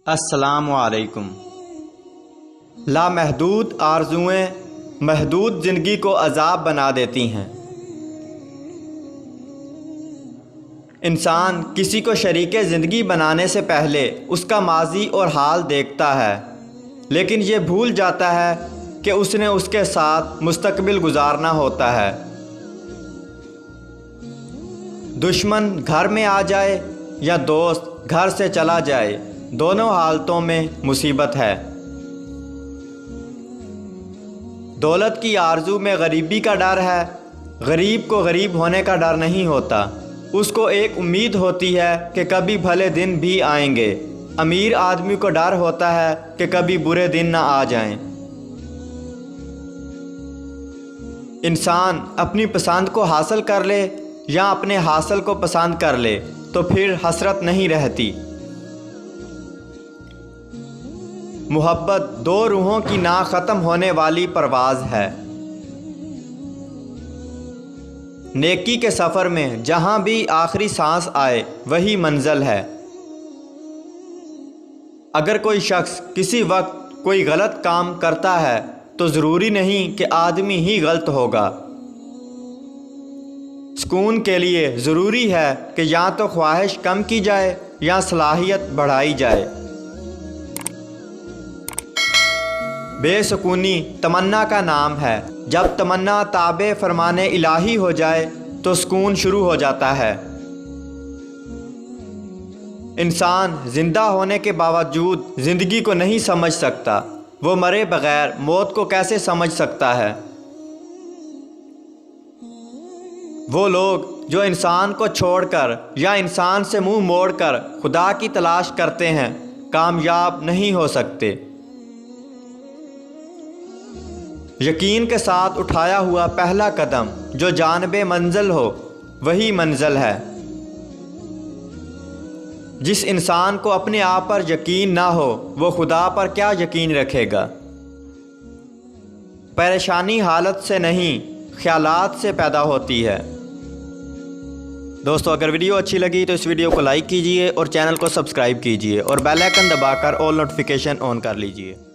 السلام علیکم۔ لامحدود آرزوئیں محدود زندگی کو عذاب بنا دیتی ہیں۔ انسان کسی کو شریک زندگی بنانے سے پہلے اس کا ماضی اور حال دیکھتا ہے، لیکن یہ بھول جاتا ہے کہ اس نے اس کے ساتھ مستقبل گزارنا ہوتا ہے۔ دشمن گھر میں آ جائے یا دوست گھر سے چلا جائے، دونوں حالتوں میں مصیبت ہے۔ دولت کی آرزو میں غریبی کا ڈر ہے۔ غریب کو غریب ہونے کا ڈر نہیں ہوتا، اس کو ایک امید ہوتی ہے کہ کبھی بھلے دن بھی آئیں گے۔ امیر آدمی کو ڈر ہوتا ہے کہ کبھی برے دن نہ آ جائیں۔ انسان اپنی پسند کو حاصل کر لے یا اپنے حاصل کو پسند کر لے تو پھر حسرت نہیں رہتی۔ محبت دو روحوں کی نہ ختم ہونے والی پرواز ہے۔ نیکی کے سفر میں جہاں بھی آخری سانس آئے وہی منزل ہے۔ اگر کوئی شخص کسی وقت کوئی غلط کام کرتا ہے تو ضروری نہیں کہ آدمی ہی غلط ہوگا۔ سکون کے لیے ضروری ہے کہ یا تو خواہش کم کی جائے یا صلاحیت بڑھائی جائے۔ بے سکونی تمنا کا نام ہے۔ جب تمنا تابع فرمان الہی ہو جائے تو سکون شروع ہو جاتا ہے۔ انسان زندہ ہونے کے باوجود زندگی کو نہیں سمجھ سکتا، وہ مرے بغیر موت کو کیسے سمجھ سکتا ہے؟ وہ لوگ جو انسان کو چھوڑ کر یا انسان سے منہ موڑ کر خدا کی تلاش کرتے ہیں، کامیاب نہیں ہو سکتے۔ یقین کے ساتھ اٹھایا ہوا پہلا قدم جو جانب منزل ہو وہی منزل ہے۔ جس انسان کو اپنے آپ پر یقین نہ ہو وہ خدا پر کیا یقین رکھے گا؟ پریشانی حالت سے نہیں، خیالات سے پیدا ہوتی ہے۔ دوستو، اگر ویڈیو اچھی لگی تو اس ویڈیو کو لائک کیجئے اور چینل کو سبسکرائب کیجئے اور بیل آئیکن دبا کر آل نوٹیفیکیشن آن کر لیجئے۔